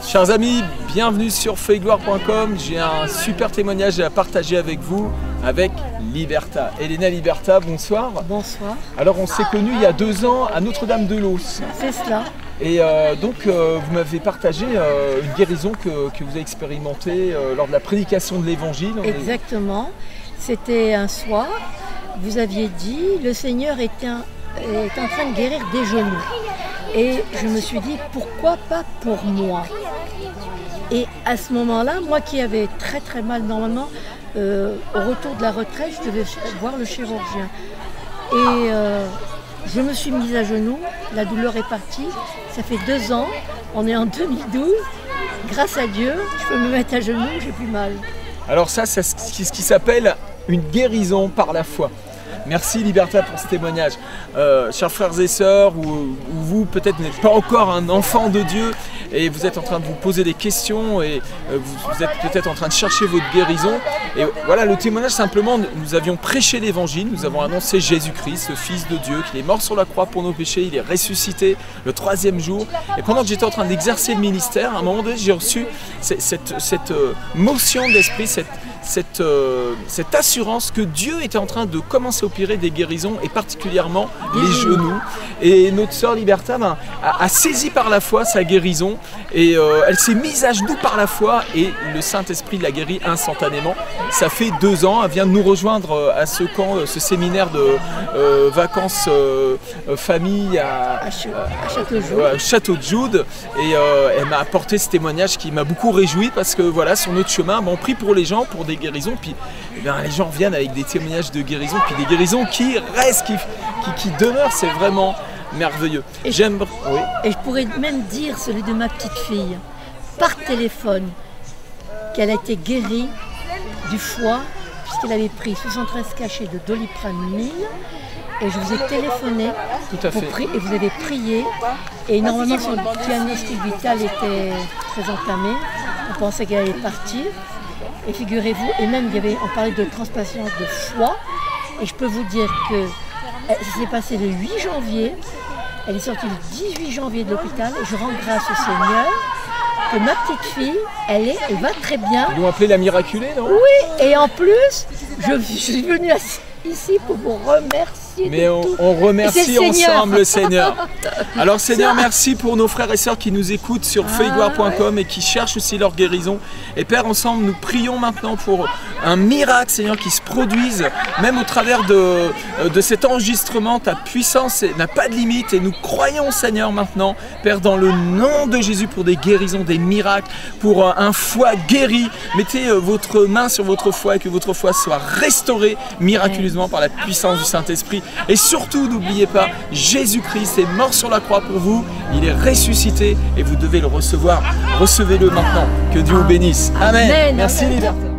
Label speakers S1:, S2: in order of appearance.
S1: Chers amis, bienvenue sur feitgloire.com. J'ai un super témoignage à partager avec vous, avec Liberta. Elena Liberta, bonsoir.
S2: Bonsoir.
S1: Alors on s'est connus il y a 2 ans à Notre-Dame-de-Los.
S2: C'est cela.
S1: Et vous m'avez partagé une guérison que vous avez expérimentée lors de la prédication de l'Évangile.
S2: Exactement. C'était un soir, vous aviez dit, le Seigneur est en train de guérir des genoux. Et je me suis dit, pourquoi pas pour moi? Et à ce moment-là, moi qui avais très très mal normalement, au retour de la retraite, je devais voir le chirurgien. Et je me suis mise à genoux, la douleur est partie. Ça fait 2 ans, on est en 2012. Grâce à Dieu, je peux me mettre à genoux, j'ai plus mal.
S1: Alors ça, c'est ce qui s'appelle une guérison par la foi. Merci Liberta pour ce témoignage. Chers frères et sœurs, ou vous peut-être n'êtes pas encore un enfant de Dieu et vous êtes en train de vous poser des questions et vous êtes peut-être en train de chercher votre guérison. Et voilà le témoignage, simplement, nous avions prêché l'évangile, nous avons annoncé Jésus-Christ, le Fils de Dieu, qu'il est mort sur la croix pour nos péchés, il est ressuscité le 3e jour. Et pendant que j'étais en train d'exercer le ministère, à un moment donné, j'ai reçu cette motion d'esprit, cette assurance que Dieu était en train de commencer à opérer des guérisons et particulièrement les genoux. Et notre sœur Liberta a saisi par la foi sa guérison et elle s'est mise à genoux par la foi et le Saint-Esprit l'a guérie instantanément. Ça fait 2 ans, elle vient de nous rejoindre à ce camp, ce séminaire de vacances famille à Château de Joude et elle m'a apporté ce témoignage qui m'a beaucoup réjoui parce que voilà, sur notre chemin, on prie pour les gens, pour des guérisons, puis les gens viennent avec des témoignages de guérison, puis des guérisons qui restent, qui demeurent, c'est vraiment merveilleux.
S2: Et je pourrais même dire celui de ma petite fille, par téléphone, qu'elle a été guérie du foie, puisqu'elle avait pris 73 cachets de Doliprane 1000, et je vous ai téléphoné, et vous avez prié, et normalement son diagnostic vital était très entamé, on pensait qu'elle allait partir. Et figurez-vous, et même on parlait de transplantation de foie, et je peux vous dire que ça s'est passé le 8 janvier, elle est sortie le 18 janvier de l'hôpital, et je rends grâce au Seigneur que ma petite fille, elle va très bien.
S1: Ils l'ont appelée la miraculée, non?
S2: Oui, et en plus, je suis venue ici pour vous remercier.
S1: Mais on remercie ensemble le Seigneur. Alors Seigneur, merci pour nos frères et sœurs qui nous écoutent sur feitgloire.com et qui cherchent aussi leur guérison. Et Père, ensemble, nous prions maintenant pour un miracle, Seigneur, qui se produise, même au travers de cet enregistrement. Ta puissance n'a pas de limite et nous croyons, Seigneur, maintenant, Père, dans le nom de Jésus, pour des guérisons, des miracles, pour un foie guéri. Mettez votre main sur votre foie et que votre foie soit restauré miraculeusement par la puissance du Saint-Esprit. Et surtout, n'oubliez pas, Jésus-Christ est mort sur la croix pour vous, il est ressuscité et vous devez le recevoir. Recevez-le maintenant. Que Dieu vous bénisse. Amen. Merci Liberta.